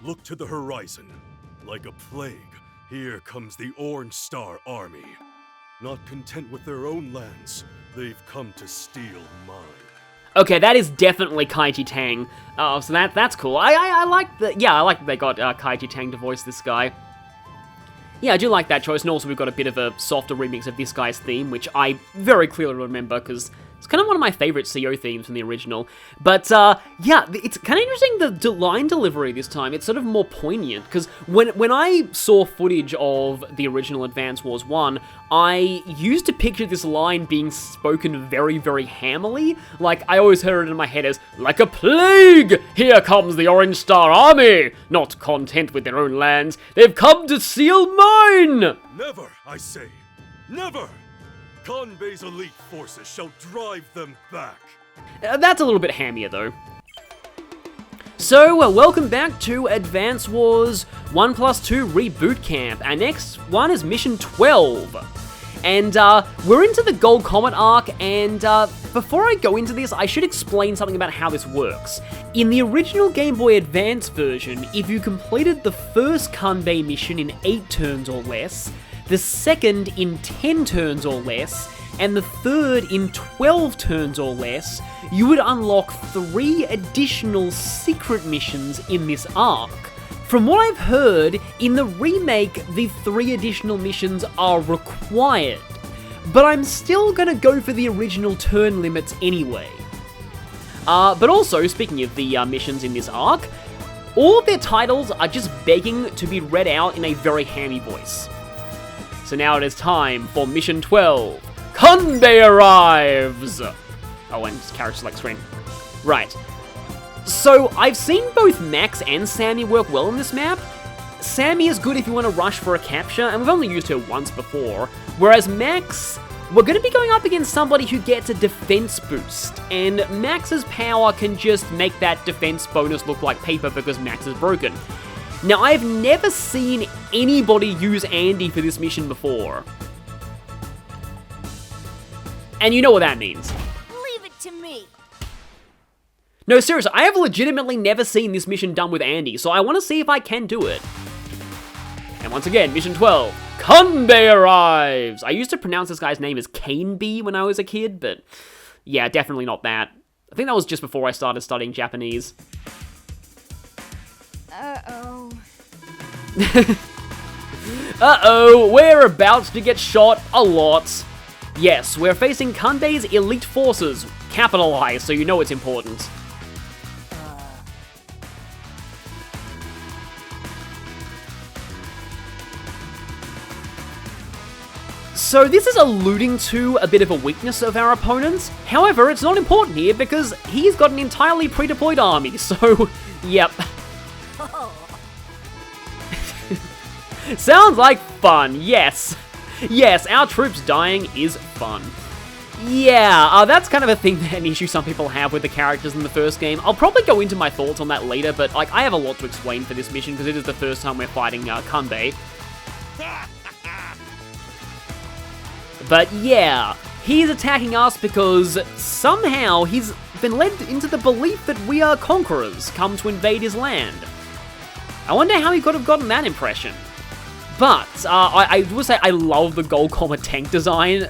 look to the horizon. Like a plague, here comes the Orange Star Army. Not content with their own lands, they've come to steal mine. Okay, that is definitely Kaiji Tang. So that's cool. I like that they got Kaiji Tang to voice this guy. Yeah, I do like that choice, and also we've got a bit of a softer remix of this guy's theme, which I very clearly remember, because it's kind of one of my favorite CO themes from the original. But, yeah, it's kind of interesting, the line delivery this time. It's sort of more poignant, because when I saw footage of the original Advance Wars 1, I used to picture this line being spoken very, very hammily. Like, I always heard it in my head as, like a plague! Here comes the Orange Star Army! Not content with their own lands, they've come to steal mine! Never, I say, never! Kanbei's elite forces shall drive them back. That's a little bit hammier, though. So, welcome back to Advance Wars 1+2 Reboot Camp. Our next one is Mission 12. And, we're into the Gold Comet arc, and, before I go into this, I should explain something about how this works. In the original Game Boy Advance version, if you completed the first Kanbei mission in 8 turns or less, the second in 10 turns or less, and the third in 12 turns or less, you would unlock 3 additional secret missions in this arc. From what I've heard, in the remake, the 3 additional missions are required, but I'm still gonna go for the original turn limits anyway. But also, speaking of the missions in this arc, all of their titles are just begging to be read out in a very hammy voice. So now it is time for Mission 12. Kanbei arrives! Oh, and it's character select screen. Right. So, I've seen both Max and Sammy work well in this map. Sammy is good if you want to rush for a capture, and we've only used her once before. Whereas Max, we're going to be going up against somebody who gets a defense boost, and Max's power can just make that defense bonus look like paper because Max is broken. Now, I've never seen anybody use Andy for this mission before. And you know what that means. Leave it to me. No, seriously, I have legitimately never seen this mission done with Andy, so I want to see if I can do it. And once again, Mission 12, Kanbei arrives! I used to pronounce this guy's name as KANBEI when I was a kid, but yeah, definitely not that. I think that was just before I started studying Japanese. Uh-oh. Uh-oh, we're about to get shot a lot. Yes, we're facing Kanbei's elite forces, capitalized, so you know it's important. So this is alluding to a bit of a weakness of our opponent. However, it's not important here because he's got an entirely pre-deployed army, so yep. Sounds like fun, yes. Yes, our troops dying is fun. Yeah, that's kind of a thing, an issue some people have with the characters in the first game. I'll probably go into my thoughts on that later, but like I have a lot to explain for this mission because it is the first time we're fighting Kanbei. But yeah, he's attacking us because somehow he's been led into the belief that we are conquerors come to invade his land. I wonder how he could have gotten that impression. But, I will say I love the Gold Comet tank design,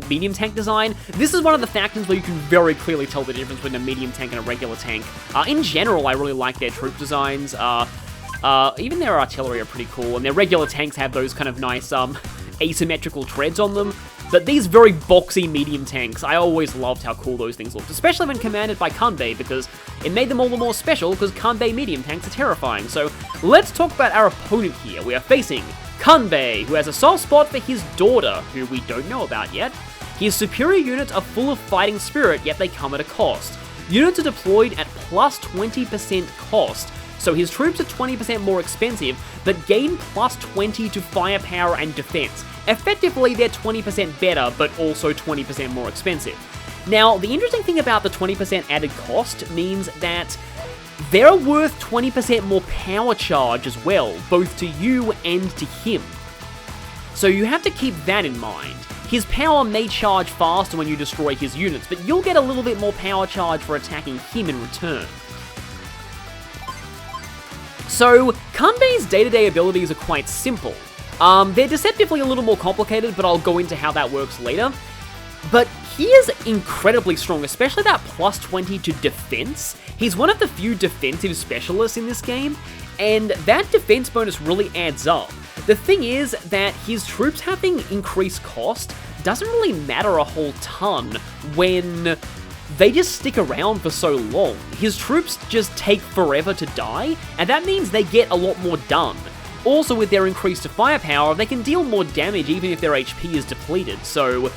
medium tank design. This is one of the factions where you can very clearly tell the difference between a medium tank and a regular tank. In general, I really like their troop designs. Even their artillery are pretty cool, and their regular tanks have those kind of nice, asymmetrical treads on them. But these very boxy medium tanks, I always loved how cool those things looked, especially when commanded by Kanbei, because it made them all the more special, because Kanbei medium tanks are terrifying. So, let's talk about our opponent here. We are facing Kanbei, who has a soft spot for his daughter, who we don't know about yet. His superior units are full of fighting spirit, yet they come at a cost. Units are deployed at plus 20% cost, so his troops are 20% more expensive, but gain plus 20 to firepower and defense. Effectively, they're 20% better, but also 20% more expensive. Now, the interesting thing about the 20% added cost means that they're worth 20% more power charge as well, both to you and to him. So you have to keep that in mind. His power may charge faster when you destroy his units, but you'll get a little bit more power charge for attacking him in return. So, Kanbei's day-to-day abilities are quite simple. They're deceptively a little more complicated, but I'll go into how that works later. But he is incredibly strong, especially that plus 20 to defense. He's one of the few defensive specialists in this game, and that defense bonus really adds up. The thing is that his troops having increased cost doesn't really matter a whole ton when they just stick around for so long. His troops just take forever to die, and that means they get a lot more done. Also, with their increased firepower, they can deal more damage even if their HP is depleted, so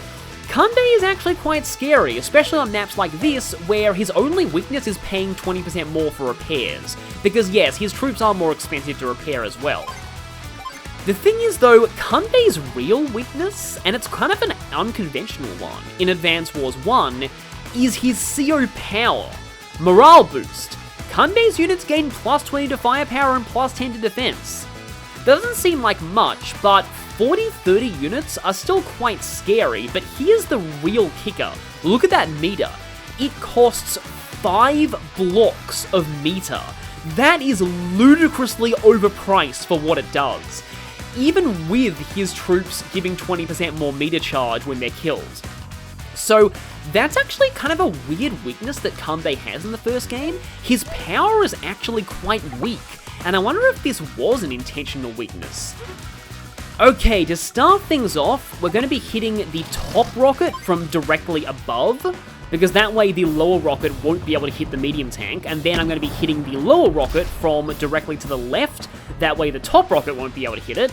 Kanbei is actually quite scary, especially on maps like this, where his only weakness is paying 20% more for repairs, because yes, his troops are more expensive to repair as well. The thing is though, Kanbei's real weakness, and it's kind of an unconventional one in Advance Wars 1, is his CO power. Morale boost. Kanbei's units gain plus 20 to firepower and plus 10 to defense. Doesn't seem like much, but 40-30 units are still quite scary, but here's the real kicker. Look at that meter. It costs 5 blocks of meter. That is ludicrously overpriced for what it does, even with his troops giving 20% more meter charge when they're killed. So that's actually kind of a weird weakness that Kanbei has in the first game. His power is actually quite weak, and I wonder if this was an intentional weakness. Okay, to start things off, we're going to be hitting the top rocket from directly above, because that way the lower rocket won't be able to hit the medium tank, and then I'm going to be hitting the lower rocket from directly to the left, that way the top rocket won't be able to hit it.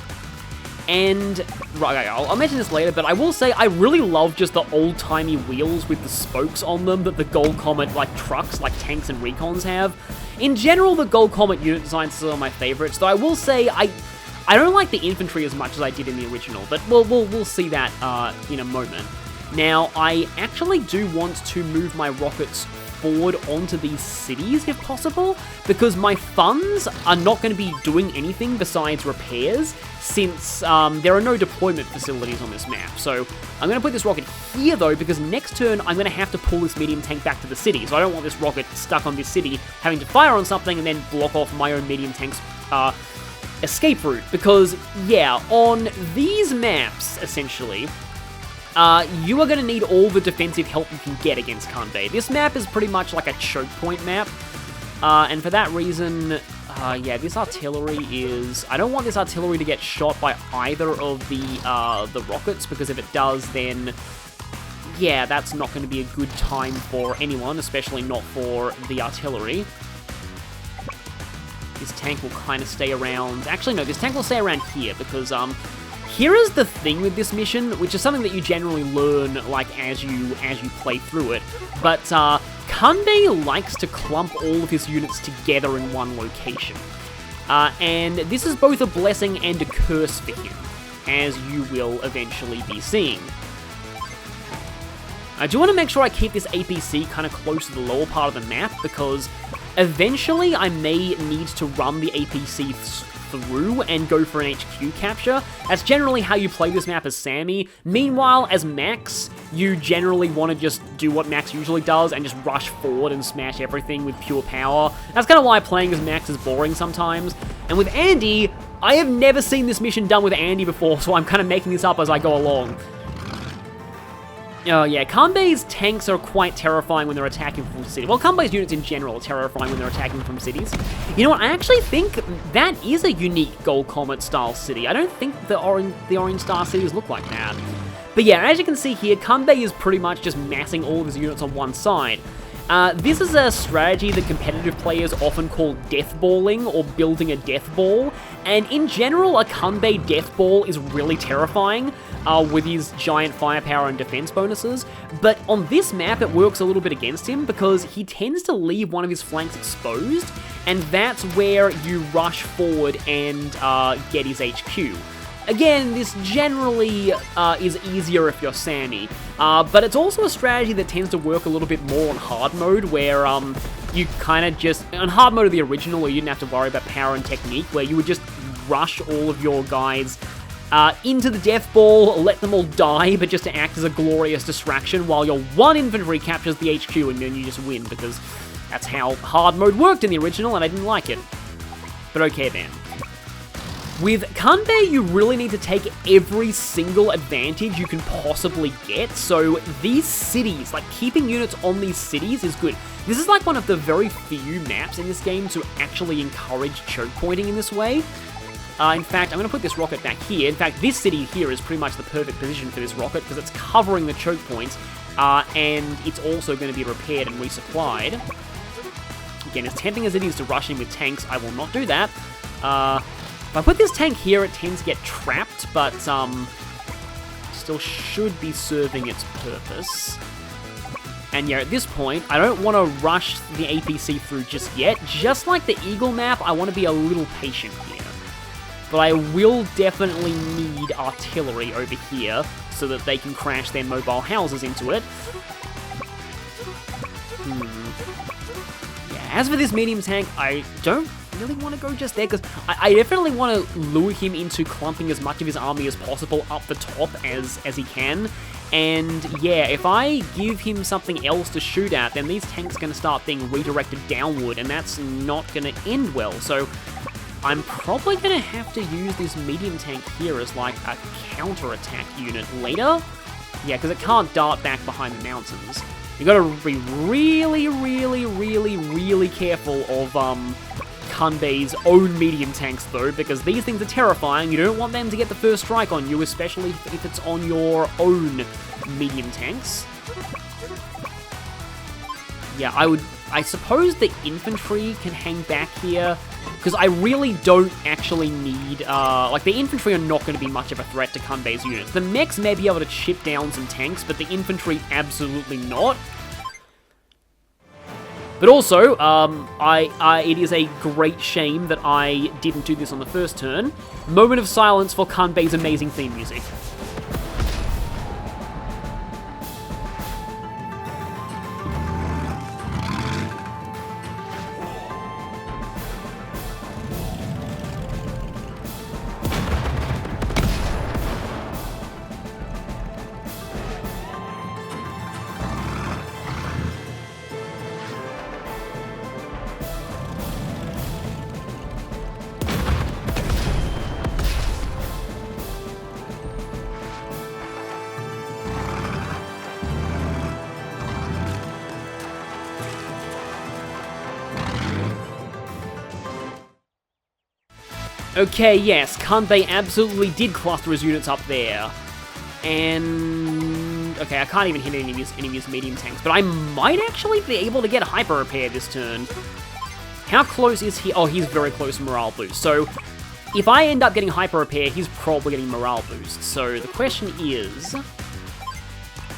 And, right, I'll mention this later, but I will say I really love just the old-timey wheels with the spokes on them that the Gold Comet, like, trucks, like tanks and recons have. In general, the Gold Comet unit designs are some of my favorites, though I will say I don't like the infantry as much as I did in the original, but we'll see that in a moment. Now, I actually do want to move my rockets forward onto these cities, if possible, because my funds are not going to be doing anything besides repairs, since there are no deployment facilities on this map. So I'm going to put this rocket here, though, because next turn I'm going to have to pull this medium tank back to the city, so I don't want this rocket stuck on this city, having to fire on something and then block off my own medium tank's escape route, because, yeah, on these maps, essentially, you are going to need all the defensive help you can get against Kanbei. This map is pretty much like a choke point map, and for that reason, yeah, this artillery is... I don't want this artillery to get shot by either of the rockets, because if it does, then, yeah, that's not going to be a good time for anyone, especially not for the artillery. This tank will kind of stay around... Actually, no, this tank will stay around here, because, here is the thing with this mission, which is something that you generally learn, like, as you play through it, but, Kanbei likes to clump all of his units together in one location. And this is both a blessing and a curse for him, as you will eventually be seeing. I do want to make sure I keep this APC kind of close to the lower part of the map, because eventually I may need to run the APC through and go for an HQ capture. That's generally how you play this map as Sammy. Meanwhile, as Max, you generally want to just do what Max usually does and just rush forward and smash everything with pure power. That's kind of why playing as Max is boring sometimes. And with Andy, I have never seen this mission done with Andy before, so I'm kind of making this up as I go along. Oh yeah, Kanbei's tanks are quite terrifying when they're attacking from the city. Well, Kanbei's units in general are terrifying when they're attacking from cities. You know what, I actually think that is a unique Gold Comet style city. I don't think the Orange Star cities look like that. But yeah, as you can see here, Kanbei is pretty much just massing all of his units on one side. This is a strategy that competitive players often call deathballing, or building a death ball, and in general, a Kanbei death ball is really terrifying with his giant firepower and defense bonuses, but on this map it works a little bit against him because he tends to leave one of his flanks exposed, and that's where you rush forward and get his HQ. Again, this generally is easier if you're Sammy, but it's also a strategy that tends to work a little bit more on hard mode, where you kind of just... On hard mode of the original, where you didn't have to worry about power and technique, where you would just rush all of your guys into the death ball, let them all die, but just to act as a glorious distraction while your one infantry captures the HQ, and then you just win, because that's how hard mode worked in the original, and I didn't like it. But okay then. With Kanbei, you really need to take every single advantage you can possibly get, so these cities, like keeping units on these cities is good. This is like one of the very few maps in this game to actually encourage choke pointing in this way. In fact, I'm going to put this rocket back here. In fact, this city here is pretty much the perfect position for this rocket because it's covering the choke points, and it's also going to be repaired and resupplied. Again, as tempting as it is to rush in with tanks, I will not do that. If I put this tank here, it tends to get trapped, but still should be serving its purpose. And yeah, at this point, I don't want to rush the APC through just yet. Just like the Eagle map, I want to be a little patient here. But I will definitely need artillery over here so that they can crash their mobile houses into it. Yeah, as for this medium tank, I don't really want to go just there, because I definitely want to lure him into clumping as much of his army as possible up the top as he can. And yeah, if I give him something else to shoot at, then these tanks are going to start being redirected downward, and that's not going to end well. So I'm probably going to have to use this medium tank here as like a counter-attack unit later. Yeah, because it can't dart back behind the mountains. You got to be really, really, really, really careful of Kanbei's own medium tanks though, because these things are terrifying. You don't want them to get the first strike on you, especially if it's on your own medium tanks. Yeah, I suppose the infantry can hang back here, because I really don't actually need, like, the infantry are not going to be much of a threat to Kanbei's units. The mechs may be able to chip down some tanks, but the infantry absolutely not. But also, it is a great shame that I didn't do this on the first turn. Moment of silence for Kanbei's amazing theme music. Okay, yes, Kanbei absolutely did cluster his units up there. And okay, I can't even hit any of his medium tanks, but I might actually be able to get a hyper repair this turn. How close is he? Oh, he's very close to morale boost. So if I end up getting hyper repair, he's probably getting morale boost. So the question is,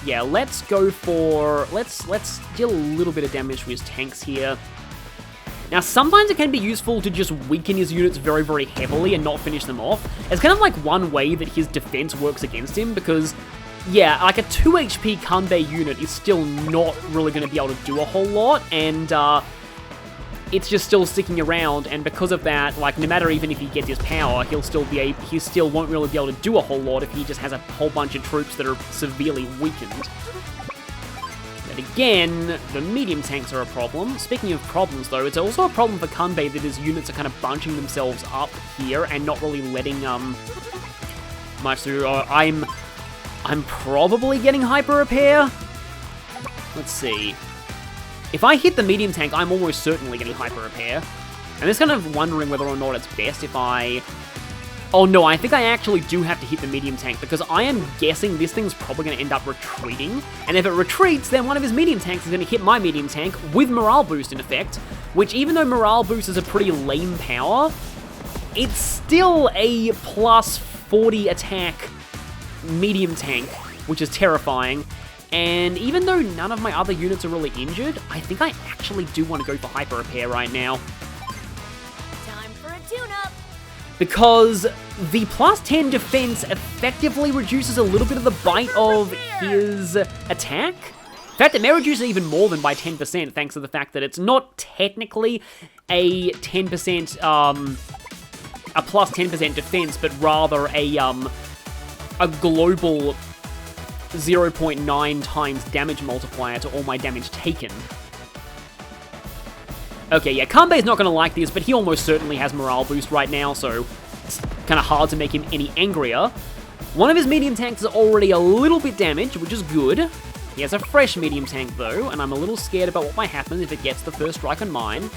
yeah, let's go for let's deal a little bit of damage to his tanks here. Now, sometimes it can be useful to just weaken his units very, very heavily and not finish them off. It's kind of like one way that his defense works against him, because, yeah, like a 2 HP Kanbei unit is still not really going to be able to do a whole lot, and it's just still sticking around, and because of that, like, no matter even if he gets his power, he still won't really be able to do a whole lot if he just has a whole bunch of troops that are severely weakened. Again, the medium tanks are a problem. Speaking of problems, though, it's also a problem for Kanbei that his units are kind of bunching themselves up here and not really letting much through. I'm probably getting hyper repair. Let's see. If I hit the medium tank, I'm almost certainly getting hyper repair. I'm just kind of wondering whether or not it's best if I... Oh no, I think I actually do have to hit the medium tank, because I am guessing this thing's probably going to end up retreating, and if it retreats, then one of his medium tanks is going to hit my medium tank with morale boost in effect, which even though morale boost is a pretty lame power, it's still a plus 40 attack medium tank, which is terrifying, and even though none of my other units are really injured, I think I actually do want to go for hyper repair right now. Time for a tune-up. Because the plus 10 defense effectively reduces a little bit of the bite of his attack. In fact, it may reduce it even more than by 10%, thanks to the fact that it's not technically a 10%, a plus 10% defense, but rather a global 0.9 times damage multiplier to all my damage taken. Okay, yeah, Kanbei's not gonna like this, but he almost certainly has morale boost right now, so it's kind of hard to make him any angrier. One of his medium tanks is already a little bit damaged, which is good. He has a fresh medium tank, though, and I'm a little scared about what might happen if it gets the first strike on mine.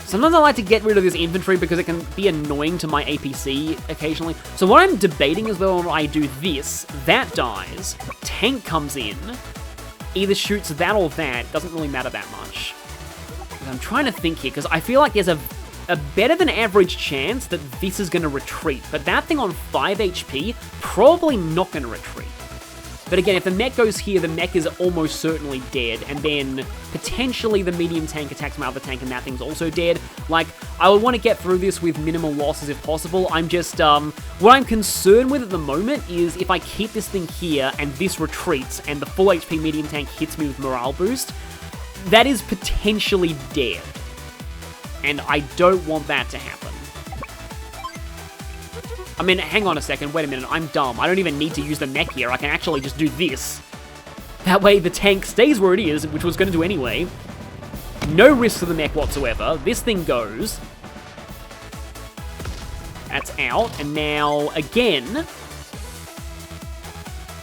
Sometimes I like to get rid of this infantry because it can be annoying to my APC occasionally. So what I'm debating is whether I do this, that dies, tank comes in, either shoots that or that, doesn't really matter that much. I'm trying to think here, because I feel like there's a better than average chance that this is going to retreat, but that thing on 5 HP, probably not going to retreat. But again, if the mech goes here, the mech is almost certainly dead, and then potentially the medium tank attacks my other tank and that thing's also dead. Like, I would want to get through this with minimal losses if possible. I'm just, what I'm concerned with at the moment is if I keep this thing here and this retreats and the full HP medium tank hits me with morale boost, that is potentially dead. And I don't want that to happen. I mean, hang on a second, wait a minute, I'm dumb. I don't even need to use the mech here, I can actually just do this. That way the tank stays where it is, which was going to do anyway. No risk to the mech whatsoever. This thing goes. That's out, and now, again,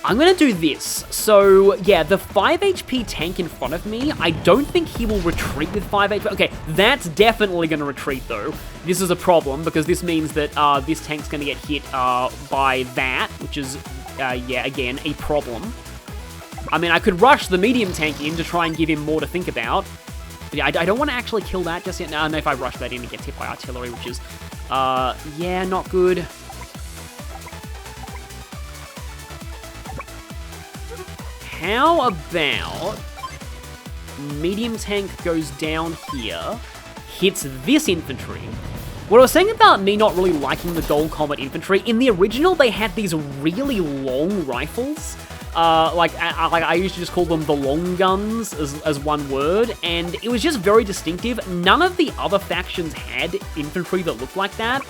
I'm going to do this. So, yeah, the 5 HP tank in front of me, I don't think he will retreat with 5 HP. Okay, that's definitely going to retreat, though. This is a problem, because this means that this tank's going to get hit by that, which is, yeah, again, a problem. I mean, I could rush the medium tank in to try and give him more to think about. But yeah, I don't want to actually kill that just yet. No, if I rush that in, it gets hit by artillery, which is, yeah, not good. How about medium tank goes down here, hits this infantry. What I was saying about me not really liking the Gold Comet infantry, in the original they had these really long rifles. Like I used to just call them the long guns as one word, and it was just very distinctive. None of the other factions had infantry that looked like that.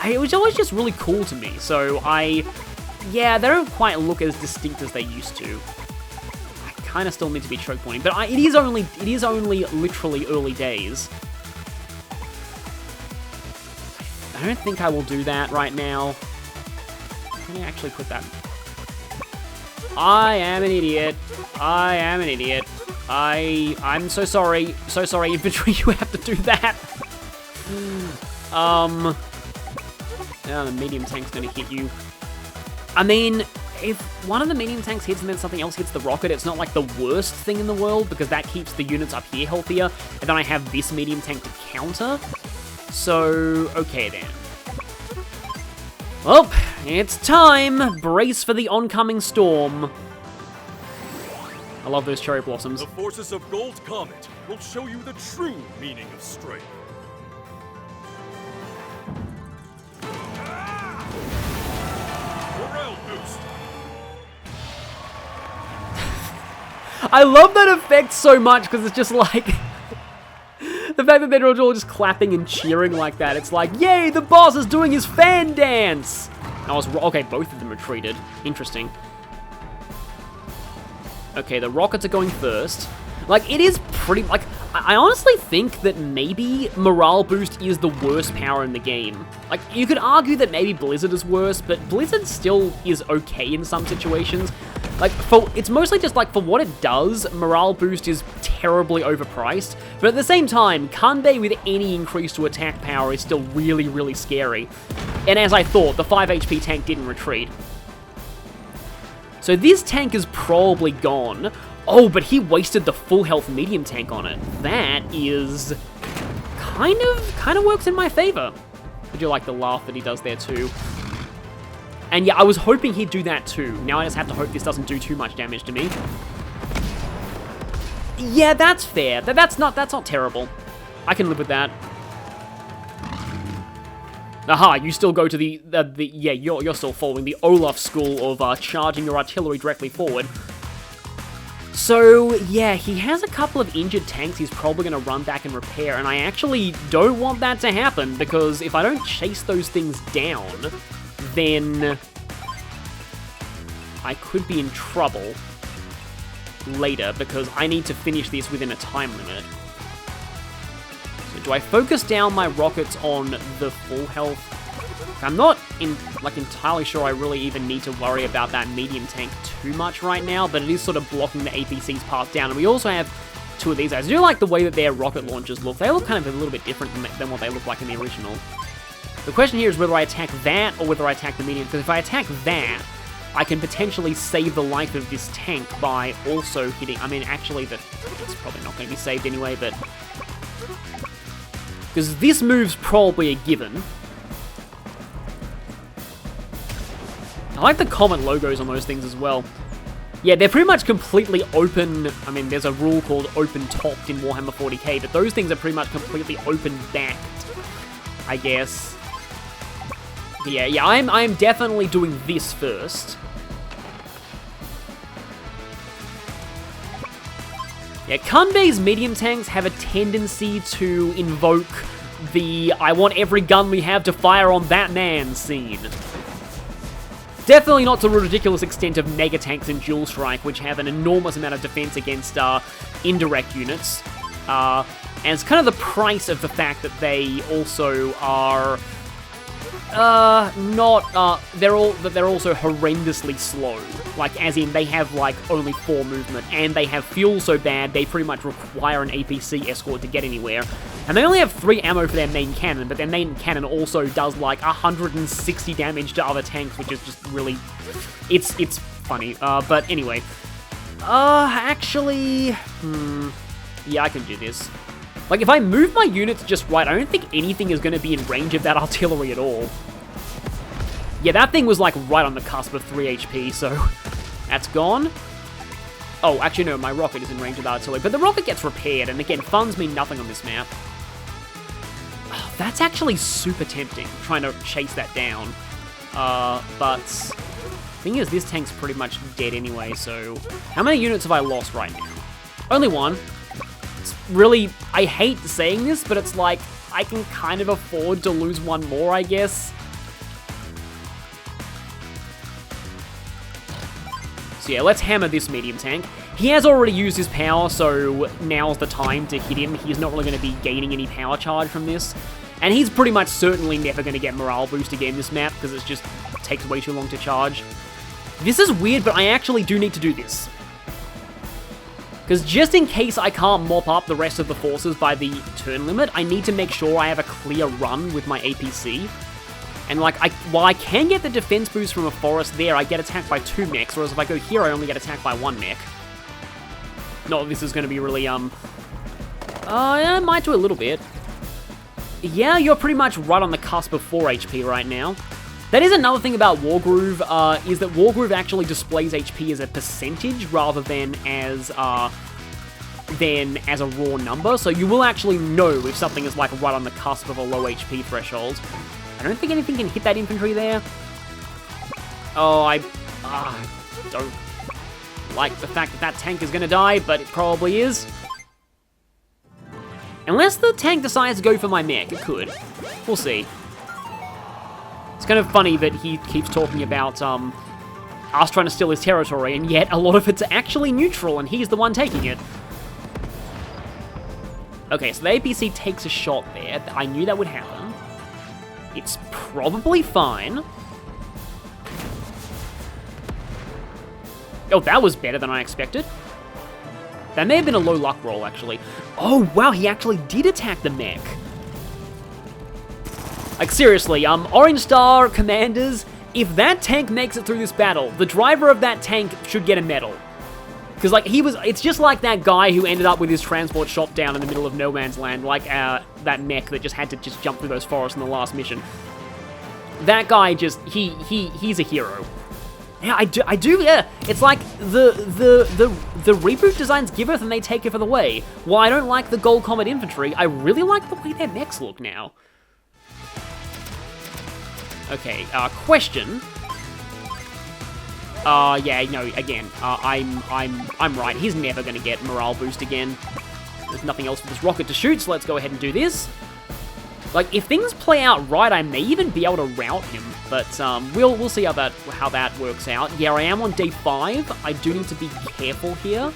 It was always just really cool to me, so yeah, they don't quite look as distinct as they used to. Kind of still need to be choke pointing, but it is only literally early days. I don't think I will do that right now. Can I actually put that? I am an idiot. I am an idiot. I'm so sorry. So sorry, infantry, you have to do that. Oh, the medium tank's gonna hit you. I mean, if one of the medium tanks hits and then something else hits the rocket, it's not like the worst thing in the world, because that keeps the units up here healthier, and then I have this medium tank to counter. So, okay then. Well, it's time! Brace for the oncoming storm. I love those cherry blossoms. The forces of Gold Comet will show you the true meaning of strength. Morale boost! I love that effect so much, because it's just like... the fact that they're all just clapping and cheering like that. It's like, yay, the boss is doing his fan dance! Okay, both of them retreated. Interesting. Okay, the rockets are going first. Like, it is pretty... Like, I honestly think that maybe Morale Boost is the worst power in the game. Like, you could argue that maybe Blizzard is worse, but Blizzard still is okay in some situations. Like, it's mostly just, like, for what it does, Morale Boost is terribly overpriced. But at the same time, Kanbei with any increase to attack power is still really, really scary. And as I thought, the 5 HP tank didn't retreat. So this tank is probably gone. Oh, but he wasted the full health medium tank on it. That is kind of works in my favor. I do like the laugh that he does there too. And yeah, I was hoping he'd do that too. Now I just have to hope this doesn't do too much damage to me. Yeah, that's fair. That's not terrible. I can live with that. Aha, you still go to yeah, you're still following the Olaf school of charging your artillery directly forward. So, yeah, he has a couple of injured tanks he's probably going to run back and repair, and I actually don't want that to happen, because if I don't chase those things down, then I could be in trouble later, because I need to finish this within a time limit. Do I focus down my rockets on the full health? I'm not entirely sure I really even need to worry about that medium tank too much right now, but it is sort of blocking the APC's path down. And we also have two of these guys. I do like the way that their rocket launchers look. They look kind of a little bit different than what they look like in the original. The question here is whether I attack that or whether I attack the medium, because if I attack that, I can potentially save the life of this tank by also hitting... I mean, actually, it's probably not going to be saved anyway, but... because this move's probably a given. I like the common logos on those things as well. Yeah, they're pretty much completely open. I mean, there's a rule called open-topped in Warhammer 40k, but those things are pretty much completely open-backed, I guess. Yeah, I'm definitely doing this first. Yeah, KANBEI'S medium tanks have a tendency to invoke the I want every gun we have to fire on that man scene. Definitely not to the ridiculous extent of mega tanks and dual strike, which have an enormous amount of defense against indirect units. And it's kind of the price of the fact that they also are they're also horrendously slow. Like, as in, they have, like, only 4 movement, and they have fuel so bad, they pretty much require an APC escort to get anywhere. And they only have 3 ammo for their main cannon, but their main cannon also does, like, 160 damage to other tanks, which is just really... It's funny. But anyway. Actually... yeah, I can do this. Like, if I move my units just right, I don't think anything is going to be in range of that artillery at all. Yeah, that thing was, like, right on the cusp of 3 HP, so that's gone. Oh, actually, no, my rocket is in range of the artillery, but the rocket gets repaired, and again, funds mean nothing on this map. Oh, that's actually super tempting, trying to chase that down. But the thing is, this tank's pretty much dead anyway, so how many units have I lost right now? Only 1. Really, I hate saying this, but it's like, I can kind of afford to lose 1 more, I guess. So yeah, let's hammer this medium tank. He has already used his power, so now's the time to hit him. He's not really going to be gaining any power charge from this. And he's pretty much certainly never going to get morale boost again this map, because it just takes way too long to charge. This is weird, but I actually do need to do this. Because just in case I can't mop up the rest of the forces by the turn limit, I need to make sure I have a clear run with my APC. And like, while I can get the defense boost from a forest there, I get attacked by 2 mechs, whereas if I go here, I only get attacked by 1 mech. No, this is going to be really, yeah, I might do a little bit. Yeah, you're pretty much right on the cusp of 4 HP right now. That is another thing about Wargroove, is that Wargroove actually displays HP as a percentage rather than as a raw number, so you will actually know if something is like right on the cusp of a low HP threshold. I don't think anything can hit that infantry there. Oh, I don't like the fact that that tank is going to die, but it probably is. Unless the tank decides to go for my mech, it could. We'll see. It's kind of funny that he keeps talking about us trying to steal his territory, and yet a lot of it's actually neutral, and he's the one taking it. Okay, so the APC takes a shot there. I knew that would happen. It's probably fine. Oh, that was better than I expected. That may have been a low luck roll, actually. Oh, wow, he actually did attack the mech. Like, seriously, Orange Star commanders, if that tank makes it through this battle, the driver of that tank should get a medal. Because, like, it's just like that guy who ended up with his transport shot down in the middle of no man's land, like that mech that just had to just jump through those forests in the last mission. That guy just, he's a hero. Yeah, I do, yeah. It's like the reboot designs giveth and they taketh of the way. While I don't like the Gold Comet infantry, I really like the way their mechs look now. Okay, question. Yeah, no, again, I'm right. He's never gonna get morale boost again. There's nothing else for this rocket to shoot, so let's go ahead and do this. Like, if things play out right, I may even be able to rout him, but we'll see how that works out. Yeah, I am on day 5. I do need to be careful here.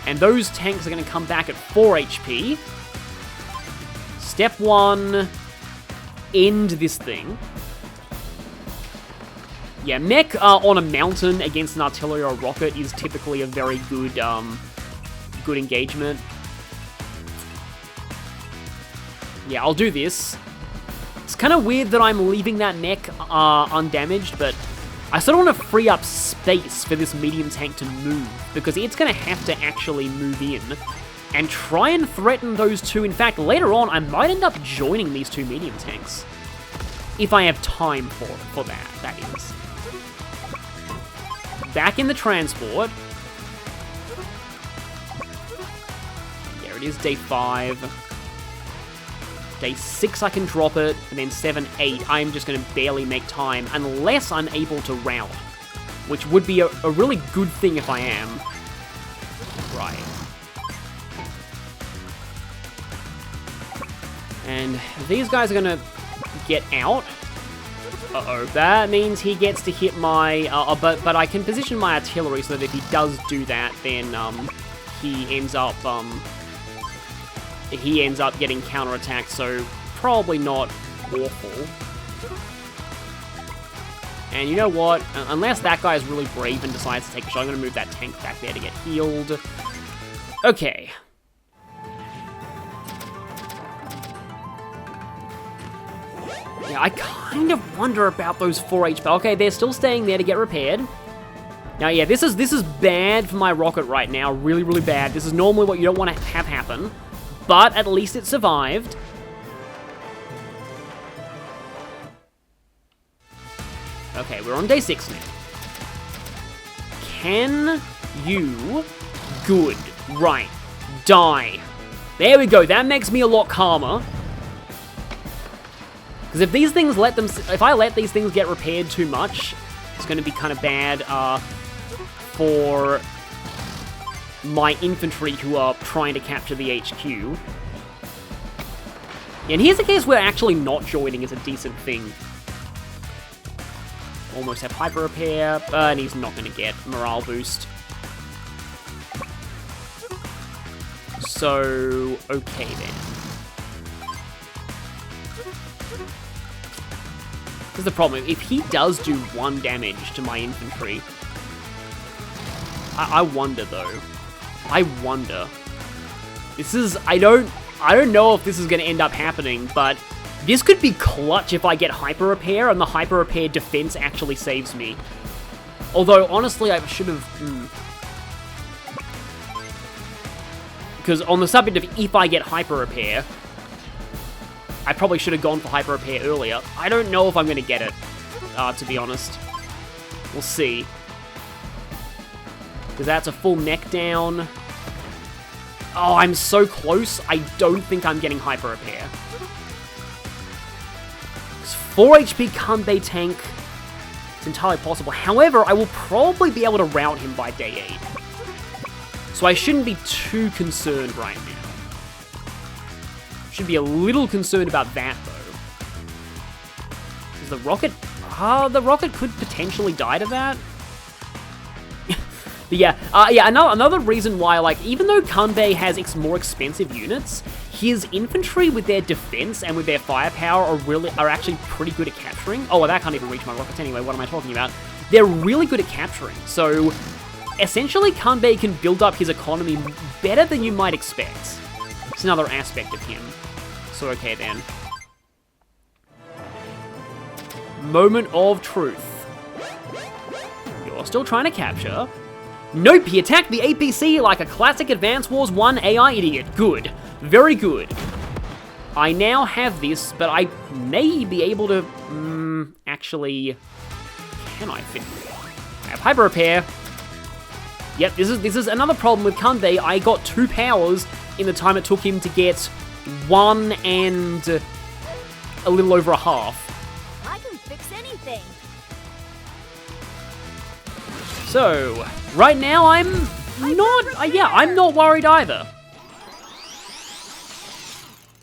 And those tanks are going to come back at 4 HP. Step 1, end this thing. Yeah, mech on a mountain against an artillery or a rocket is typically a very good, good engagement. Yeah, I'll do this. It's kind of weird that I'm leaving that mech undamaged, but I sort of want to free up space for this medium tank to move, because it's going to have to actually move in and try and threaten those two. In fact, later on, I might end up joining these two medium tanks. If I have time for that is. Back in the transport. There it is, day 5. Day 6, I can drop it, and then 7, 8, I'm just going to barely make time, unless I'm able to route, which would be a really good thing if I am. Right. And these guys are going to get out. Uh-oh, that means he gets to hit my, but I can position my artillery so that if he does do that, then, he ends up getting counterattacked, so probably not awful. And you know what? Unless that guy is really brave and decides to take a shot, I'm going to move that tank back there to get healed. Okay. Yeah, I kind of wonder about those 4 HP. Okay, they're still staying there to get repaired. Now, yeah, this is bad for my rocket right now. Really, really bad. This is normally what you don't want to have happen. But at least it survived. Okay, we're on day 6 now. Can you... Good. Right. Die. There we go. That makes me a lot calmer. Because if these things if I let these things get repaired too much, it's going to be kind of bad for my infantry who are trying to capture the HQ. And here's a case where actually not joining is a decent thing. Almost have hyper repair, and he's not going to get morale boost. So, okay then. Here's the problem. If he does do 1 damage to my infantry, I wonder though. I wonder. This is, I don't know if this is going to end up happening, but this could be clutch if I get hyper repair and the hyper repair defense actually saves me. Although, honestly, I should have... Because on the subject of if I get hyper repair, I probably should have gone for hyper repair earlier. I don't know if I'm going to get it, to be honest. We'll see. Because that's a full mech down. Oh, I'm so close. I don't think I'm getting hyper repair. 4 HP Kanbei tank. It's entirely possible. However, I will probably be able to rout him by day 8. So I shouldn't be too concerned right now. Should be a little concerned about that, though. Is the rocket... the rocket could potentially die to that. But yeah, another reason why, like, even though Kanbei has more expensive units, his infantry with their defense and with their firepower are actually pretty good at capturing. Oh, well, that can't even reach my rockets anyway. What am I talking about? They're really good at capturing. So, essentially, Kanbei can build up his economy better than you might expect. It's another aspect of him. So, okay, then. Moment of truth. You're still trying to capture. Nope, he attacked the APC like a classic Advance Wars 1 AI idiot. Good. Very good. I now have this, but I may be able to... actually... Can I fit? I have hyper repair. Yep, this is another problem with Kanbei. I got 2 powers in the time it took him to get 1 and a little over a half. I can fix anything. So, right now I'm not, I'm not worried either.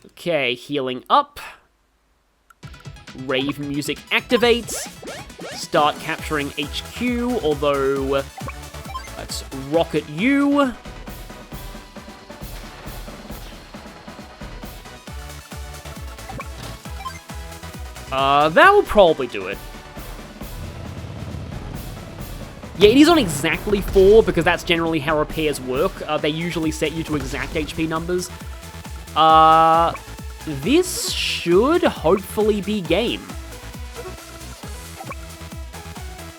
Okay, healing up. Rave music activates. Start capturing HQ, although let's rocket you. That will probably do it. Yeah, it is on exactly 4, because that's generally how repairs work. They usually set you to exact HP numbers. This should hopefully be game.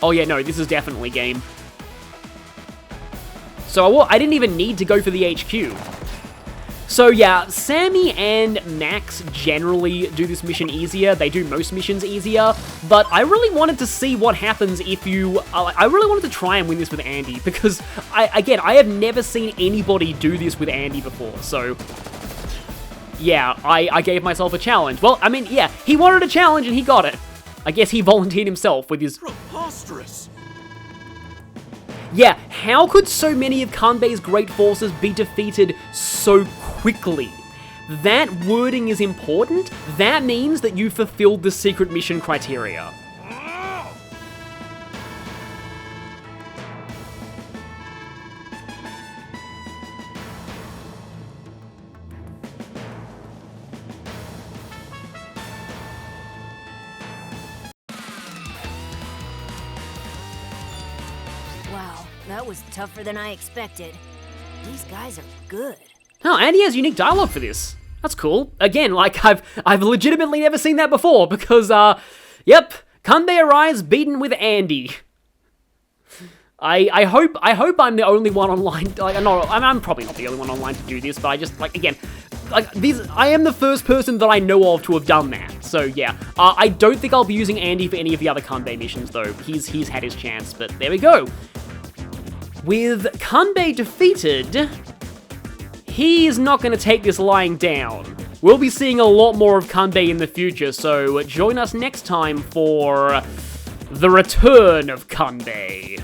Oh yeah, no, this is definitely game. So I didn't even need to go for the HQ. So yeah, Sammy and Max generally do this mission easier. They do most missions easier, but I really wanted to see what happens if you... I really wanted to try and win this with Andy, because, I have never seen anybody do this with Andy before, so... Yeah, I gave myself a challenge. Well, I mean, yeah, he wanted a challenge and he got it. I guess he volunteered himself with his... Preposterous! Yeah, how could so many of Kanbei's great forces be defeated so quickly? That wording is important. That means that you fulfilled the secret mission criteria. Wow, that was tougher than I expected. These guys are good. Oh, Andy has unique dialogue for this. That's cool. Again, like, I've legitimately never seen that before, because, yep, Kanbei arrives beaten with Andy. I hope I'm the only one online, like, no, I'm probably not the only one online to do this, but I just, like, again, like, I am the first person that I know of to have done that, so yeah. I don't think I'll be using Andy for any of the other Kanbei missions, though. He's had his chance, but there we go. With Kanbei defeated, he is not going to take this lying down. We'll be seeing a lot more of Kanbei in the future, so join us next time for the return of Kanbei.